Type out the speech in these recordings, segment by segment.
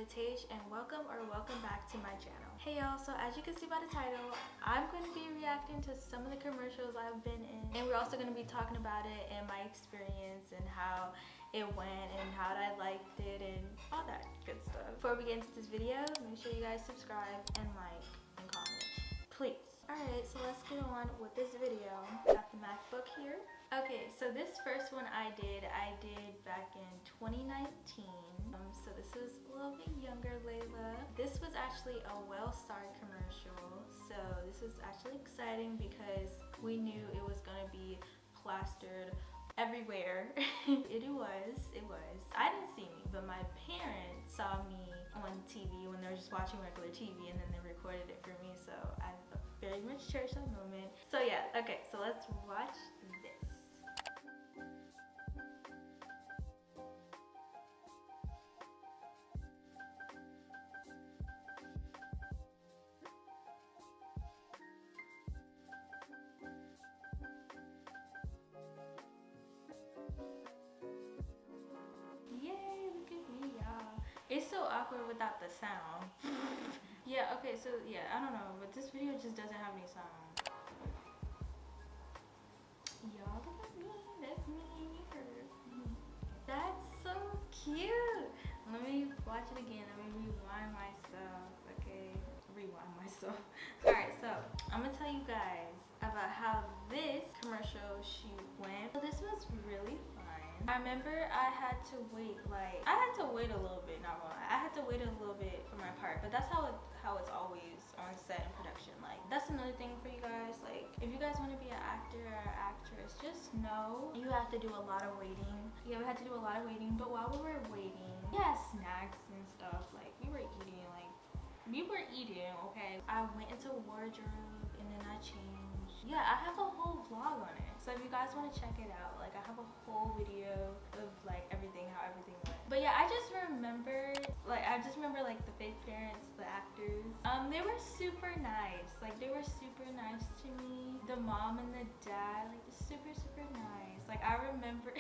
Layla Taige, and welcome back to my channel. Hey y'all, so as you can see by the title, I'm going to be reacting to some of the commercials I've been in, and we're also going to be talking about it and my experience and how it went and how I liked it and all that good stuff. Before we get into this video, make sure you guys subscribe and like and comment, please. Alright, so let's get on with this video. Got the MacBook here. Okay, so this first one I did back in 2019. So this was a little bit younger Layla. This was actually a well-starred commercial. So this was actually exciting because we knew it was gonna be plastered everywhere. it was. I didn't see me, but my parents saw me on TV when they were just watching regular TV, and then they recorded it for me. So I very much cherish that moment. So yeah, okay, so let's watch this. It's so awkward without the sound. Yeah, okay, so yeah, I don't know, but this video just doesn't have any sound. Y'all look at me, that's me here. That's so cute. Let me watch it again. Let me rewind myself, okay? Rewind myself. Alright, so I'm gonna tell you guys about how this commercial shoot went. So this was really fun. I remember I had to wait a little bit, not gonna lie. I had to wait a little bit for my part, but that's how it's always on set and production. Like, that's another thing for you guys. Like, if you guys want to be an actor or an actress, just know you have to do a lot of waiting. Yeah, we had to do a lot of waiting, but while we were waiting, we had snacks and stuff. Like, we were eating, okay? I went into wardrobe and then I changed. Yeah, I have a whole vlog on it. So if you guys want to check it out, like, I have a whole video of like everything, how everything went. But yeah, I just remember like the fake parents, the actors. They were super nice. Like, they were super nice to me. The mom and the dad, like, super nice. Like, I remember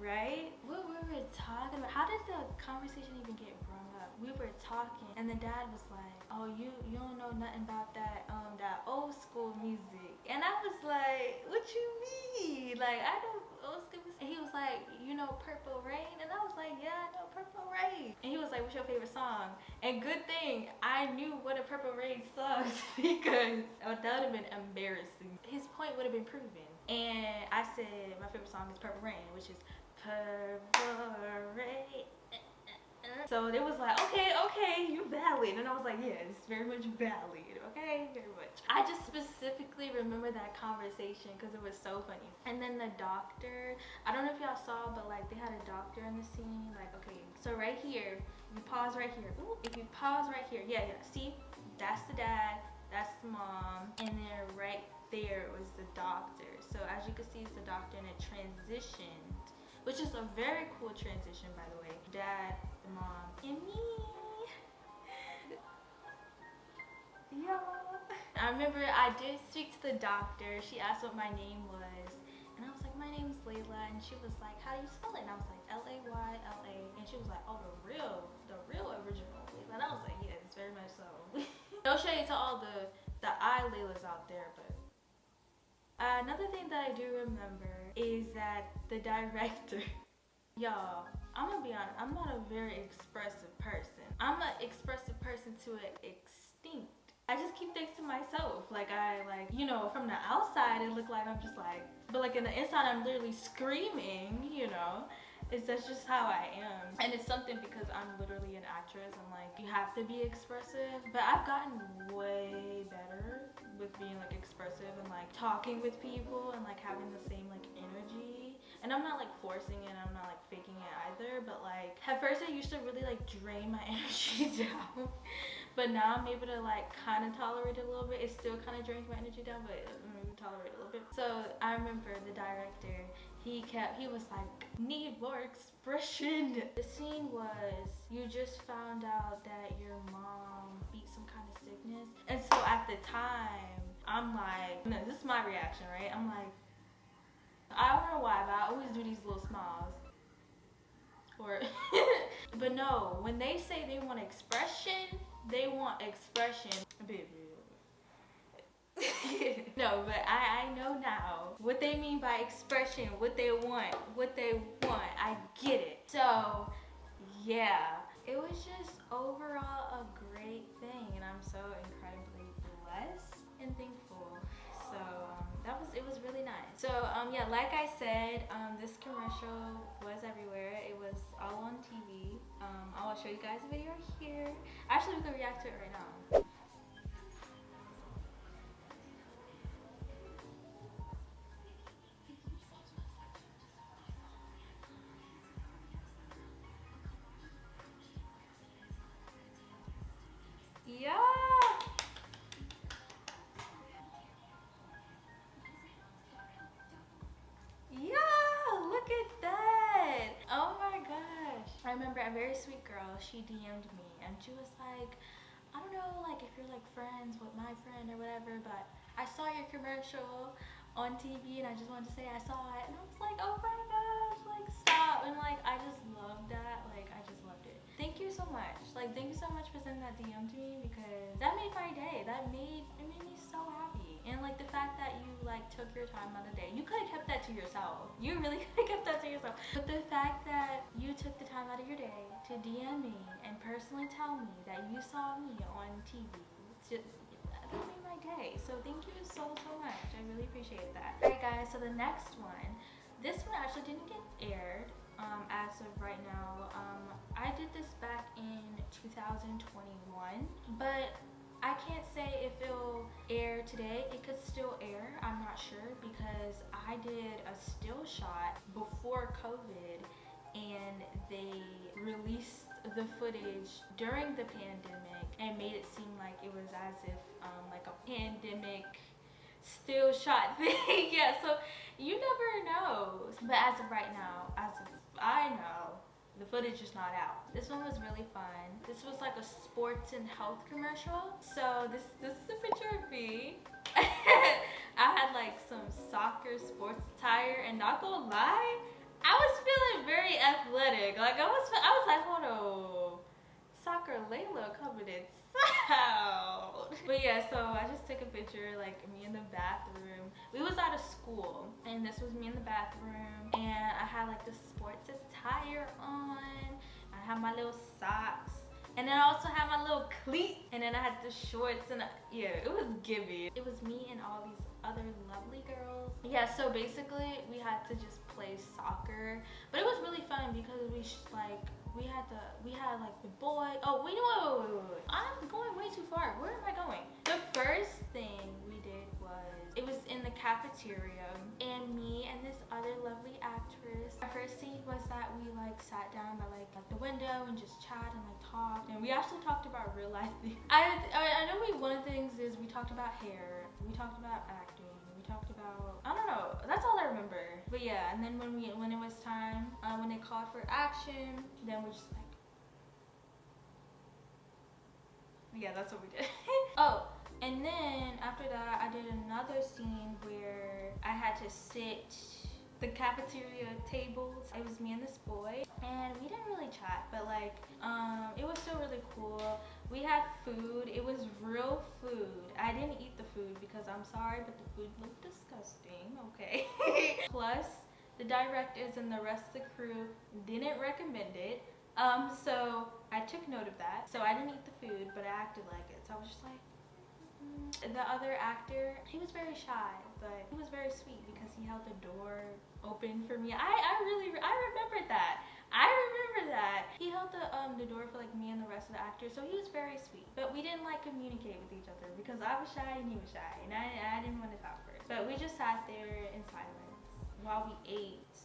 right? What we were talking about. How did the conversation even get brought up? We were talking and the dad was like, oh, you don't know nothing about that old school music. And I was like, what you mean? Like, I know old school music. And he was like, you know Purple Rain? And I was like, yeah, I know Purple Rain. And he was like, what's your favorite song? And good thing I knew what a Purple Rain song is, because that would have been embarrassing. His point would have been proven. And I said my favorite song is Purple Rain, which is Purple Rain. So they was like, okay, you valid. And I was like, yeah, it's very much valid, okay, very much. I just specifically remember that conversation because it was so funny. And then the doctor, I don't know if y'all saw, but like they had a doctor in the scene. Like, okay, so right here, you pause right here. Ooh, if you pause right here, yeah, see, that's the dad, that's the mom, and then right there was the doctor. So as you can see, it's the doctor, and it transitioned, which is a very cool transition, by the way. Dad, the mom, and me. Yo. I remember I did speak to the doctor. She asked what my name was, and I was like, my name's Layla, and she was like, how do you spell it? And I was like, Layla, and she was like, oh, the real original Layla. And I was like, yes, very much so. No shade to all the Laylas out there, but another thing that I do remember is that the director, y'all, I'm gonna be honest, I'm not a very expressive person. I'm an expressive person to an extinct. I just keep things to myself. Like, you know, from the outside it looked like I'm just like, but like in the inside I'm literally screaming, you know. That's just how I am. And it's something because I'm literally an actress. I'm like, you have to be expressive. But I've gotten way better with being like expressive and like talking with people and like having the same like energy. And I'm not like forcing it, I'm not like faking it either. But like, at first I used to really like drain my energy down. But now I'm able to like kind of tolerate it a little bit. It still kind of drains my energy down, but maybe tolerate it a little bit. So I remember the director, he was like, need more expression. The scene was, you just found out that your mom beat some kind of sickness. And so at the time, I'm like, no, this is my reaction, right? I'm like, I don't know why, but I always do these little smiles. Or But no, when they say they want expression, they want expression. No, but I know now what they mean by expression, what they want. I get it. So, yeah. It was just overall a great thing, and I'm so incredibly blessed and thankful. So it was really nice. So yeah, like I said, this commercial was everywhere. It was all on TV. I'll show you guys a video here. Actually, we can react to it right now. Yeah. Yeah, look at that. Oh my gosh. I remember a very sweet girl, she DM'd me and she was like, I don't know like if you're like friends with my friend or whatever, but I saw your commercial on TV and I just wanted to say I saw it. And I was like, oh my gosh, like stop. And like I just loved that. Like I just loved it. Thank you so much. Like thank you so much for sending that DM to me, because that made my day. It made me so happy. And like the fact that you like took your time out of the day. You could have kept that to yourself. You really could have kept that to yourself. But the fact that you took the time out of your day to DM me and personally tell me that you saw me on TV, that made my day. So thank you so much. I really appreciate that. Alright guys, so the next one. This one actually didn't get aired as of right now. I did this back in 2021, but I can't say if it'll air today. It could still air, I'm not sure, because I did a still shot before COVID and they released the footage during the pandemic and made it seem like it was as if like a pandemic still shot thing. Yeah, so you never know. But as of right now, as of I know, the footage is not out. This one was really fun. This was like a sports and health commercial. So this is a picture of me. I had like some soccer sports attire, and not gonna lie, I was feeling very athletic. Like I was like, hold on, soccer Layla coming in out. But yeah, so I just took a picture, like me in the bathroom. We was out of school, and this was me in the bathroom, and I had like the sports attire on. I had my little socks, and then I also had my little cleats, and then I had the shorts, and yeah, it was giving. It was me and all these other lovely girls. Yeah, so basically we had to just play soccer, but it was really fun because we had like the boy. Oh wait, I'm going way too far. Where am I going? The first thing we did was, it was in the cafeteria, and me and this other lovely actress. Our first scene was that we like sat down by like the window and just chat and like talked, and we actually talked about real life things. I know one of the things is we talked about hair, we talked about acting, we talked about, I don't know, that's all I remember. But yeah, and then when it was time, when they called for action, then we just like, yeah, that's what we did. Oh, and then after that, I did another scene where I had to sit the cafeteria tables. It was me and this boy, and we didn't really chat, but like, it was still really cool. We had food. It was real food. I didn't eat the food because I'm sorry, but the food looked disgusting, okay? Plus, the directors and the rest of the crew didn't recommend it. So I took note of that. So I didn't eat the food, but I acted like it. So I was just like, The other actor, he was very shy, but he was very sweet because he held the door open for me. I remembered that. I remember that. He held the door for like me and the rest of the actors, so he was very sweet. But we didn't like communicate with each other because I was shy and he was shy, and I didn't want to talk first. But we just sat there in silence while we ate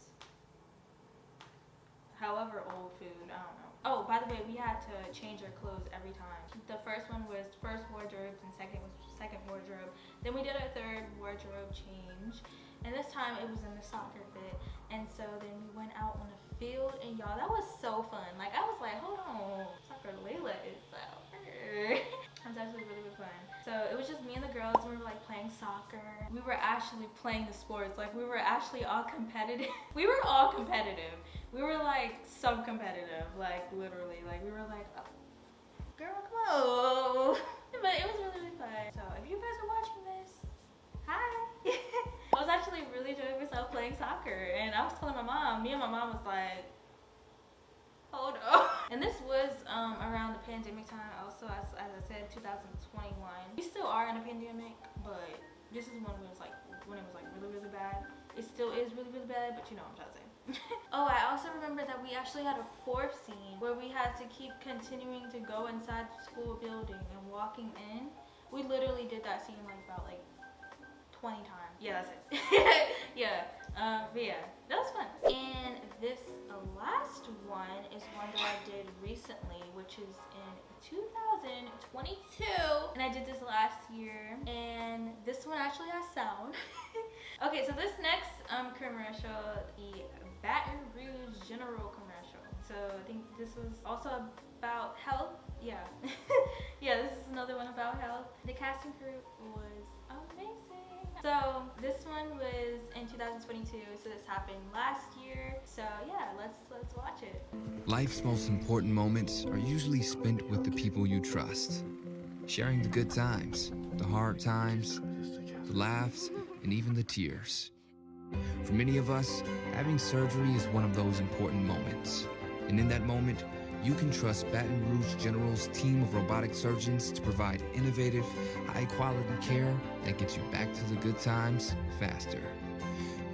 however old food, I don't know. Oh, by the way, we had to change our clothes every time. The first one was first wardrobe, and second was second wardrobe. Then we did our third wardrobe change, and this time it was in the soccer fit. And so then we went out on the field, and y'all, that was so fun. Like, I was like, hold on, soccer Layla is out here. It was actually really, really fun. So it was just me and the girls, and we were like playing soccer. We were actually playing the sports. Like, we were actually all competitive. We were all competitive. We were like so competitive, like literally, like we were like, oh, girl, come on. But it was really, really fun. So if you guys are watching this, hi. I was actually really enjoying myself playing soccer, and I was telling my mom, me and my mom was like, hold on. And this was around the pandemic time also, as I said, 2021. We still are in a pandemic, but this is when it was like really, really bad. It still is really, really bad, but you know what I'm trying to say. Oh, I also remember that we actually had a fourth scene where we had to keep continuing to go inside the school building and walking in. We literally did that scene like about like 20 times. Yeah, that's it. Yeah. But yeah, that was fun. And this last one is one that I did recently, which is in 2022. And I did this last year. And this one actually has sound. Okay, so this next commercial, the Baton Rouge General commercial. So I think this was also about health. Yeah. Yeah, this is another one about health. The casting crew was amazing. So this one was in 2022, so this happened last year. So yeah, let's watch it. Life's most important moments are usually spent with the people you trust, sharing the good times, the hard times, the laughs, and even the tears. For many of us, having surgery is one of those important moments. And in that moment, you can trust Baton Rouge General's team of robotic surgeons to provide innovative, high-quality care that gets you back to the good times faster.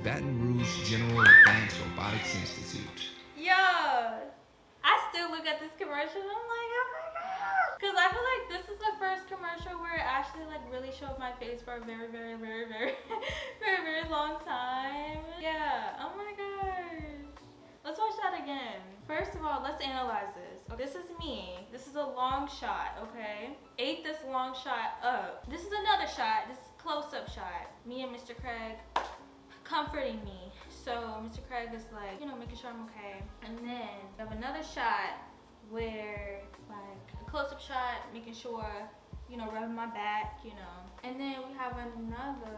Baton Rouge General Advanced Robotics Institute. Yo, I still look at this commercial and I'm like, oh my god. Because I feel like this is the first commercial where it actually like really showed my face for a very, very, very, very, very, very long time. Yeah, oh my gosh. Let's watch that again. First of all, let's analyze this. Okay, this is me. This is a long shot, okay? Ate this long shot up. This is another shot. This is a close-up shot. Me and Mr. Craig comforting me. So Mr. Craig is like, you know, making sure I'm okay. And then we have another shot where like a close-up shot, making sure, you know, rubbing my back, you know. And then we have another,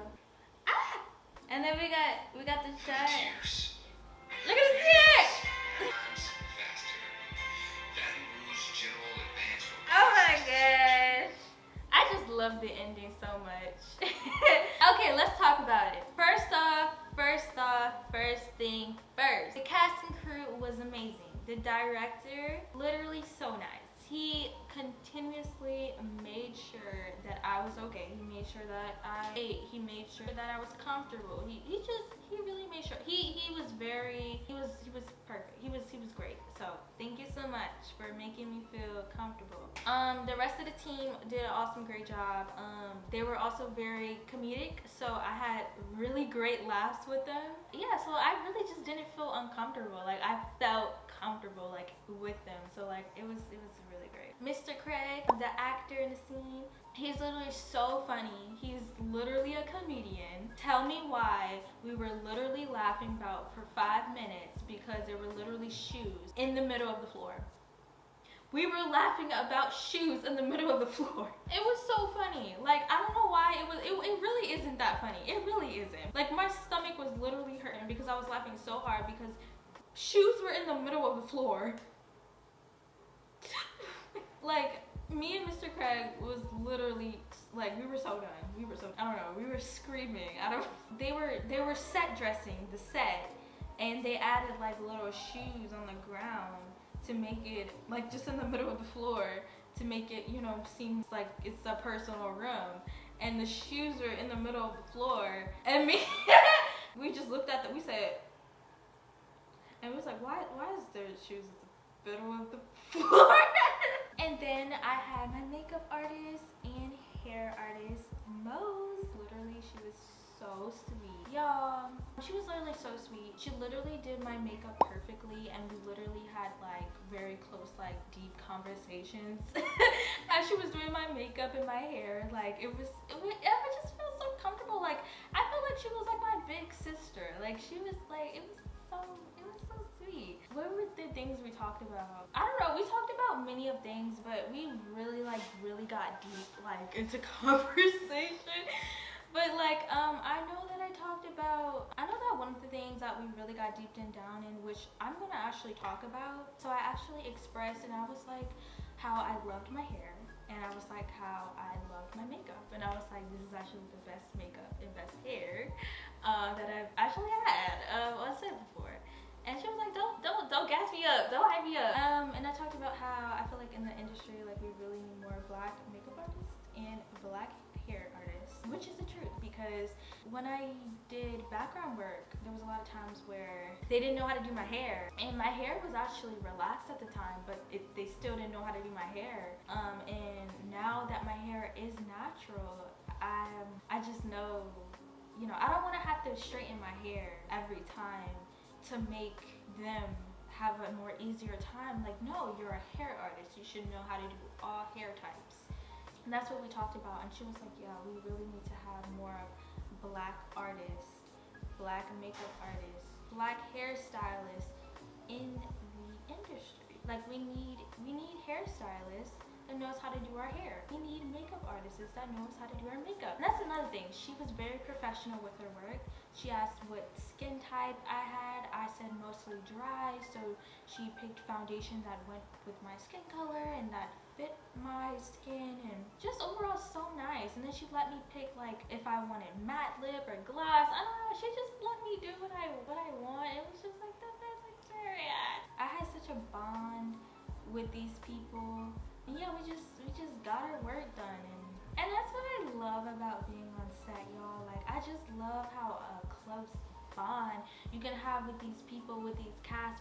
and then we got the shot. Look at the tear! Oh my gosh. I just love the ending so much. Okay, let's talk about it. First thing first. The casting crew was amazing. The director, literally so nice. He continuously made sure that I was okay. He made sure that I ate. He made sure that I was comfortable. He really made sure. He was perfect. He was great. So thank you so much for making me feel comfortable. The rest of the team did an awesome, great job. They were also very comedic, so I had really great laughs with them. Yeah, so I really just didn't feel uncomfortable. Like I felt comfortable like with them. So like it was really great. Mr. Craig, the actor in the scene, he's literally so funny. He's literally a comedian. Tell me why we were literally laughing about for 5 minutes because there were literally shoes in the middle of the floor. We were laughing about shoes in the middle of the floor. It was so funny. Like, I don't know why it really isn't that funny. It really isn't. Like, my stomach was literally hurting because I was laughing so hard because shoes were in the middle of the floor. Like, me and Mr. Craig was literally, like, we were so done. I don't know, we were screaming. They were set dressing the set, and they added, like, little shoes on the ground to make it, like, just in the middle of the floor to make it, you know, seem like it's a personal room. And the shoes were in the middle of the floor, and me, we just looked at them, we said, and we was like, why is there shoes at the middle of the floor? And then I had my makeup artist and hair artist, Mose. Literally, she was so sweet. Y'all, she was literally so sweet. She literally did my makeup perfectly, and we literally had like very close, like deep conversations as she was doing my makeup and my hair. Like I just felt so comfortable. Like I felt like she was like my big sister. Like she was like, it was so sweet. What were the things we talked about? I don't know, we talked about many of things, but we really got deep like into conversation. But like, I know that one of the things that we really got deep down in, which I'm gonna actually talk about. So I actually expressed, and I was like, how I loved my hair, and I was like how I loved my makeup, and I was like, this is actually the best makeup and best hair that I've actually had on set before. And she was like, don't gas me up, don't hype me up. And I talked about how I feel like in the industry, like we really need more black makeup artists and black hair artists, which is the truth, because when I did background work, there was a lot of times where they didn't know how to do my hair, and my hair was actually relaxed at the time, but they still didn't know how to do my hair. And now that my hair is natural, I just know, you know, I don't want to have to straighten my hair every time to make them have a more easier time. Like, no, you're a hair artist, you should know how to do all hair types. And that's what we talked about, and she was like, yeah, we really need to have more black artists, black makeup artists, black hairstylists in the industry. Like, we need hairstylists that knows how to do our hair. We need makeup artists that knows how to do our makeup. And that's another thing. She was very professional with her work. She asked what skin type I had. I said mostly dry, so she picked foundation that went with my skin color and that fit my skin, and just overall so nice. And then she let me pick like if I wanted matte lip or gloss. I don't know, she just let me do what I want. It was just like the best experience. I had such a bond with these people. And yeah, we just got our work done, and that's what I love about being on set, y'all. Like, I just love how a close bond you can have with these people, with these casts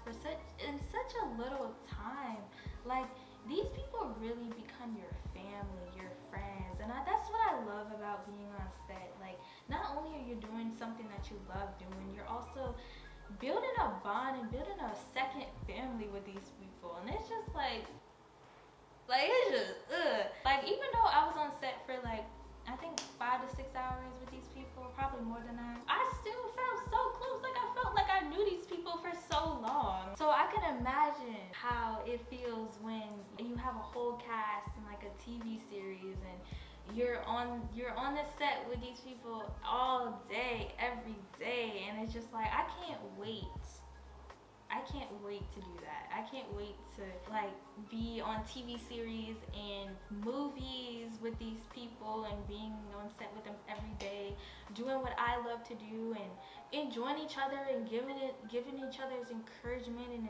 in such a little time. Like, these people really become your family, your friends, and that's what I love about being on set. Like, not only are you doing something that you love doing, you're also building a bond and building a second family with these people, and it's just like it's just like, even though I was on set for like I think 5 to 6 hours with these people, probably more than that, I still felt so close. Like, I felt like I knew these people for so long. So I can imagine how it feels when you have a whole cast in like a TV series, and you're on the set with these people all day, every day, and it's just like, I can't wait to do that. I can't wait to like be on TV series and movies with these people, and being on set with them every day, doing what I love to do, and enjoying each other, and giving each other's encouragement and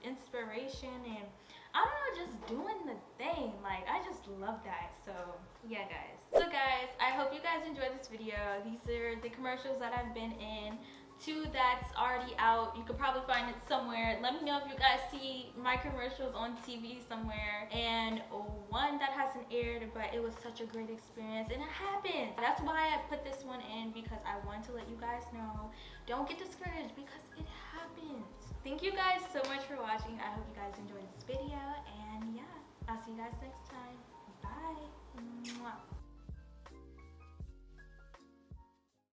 inspiration, and I don't know, just doing the thing. Like, I just love that. So yeah, guys. So guys, I hope you guys enjoyed this video. These are the commercials that I've been in. 2 that's already out. You could probably find it somewhere. Let me know if you guys see my commercials on TV somewhere. And 1 that hasn't aired, but it was such a great experience, and it happened. That's why I put this one in, because I want to let you guys know, don't get discouraged, because it happens. Thank you guys so much for watching. I hope you guys enjoyed this video, and yeah, I'll see you guys next time. Bye. Mwah.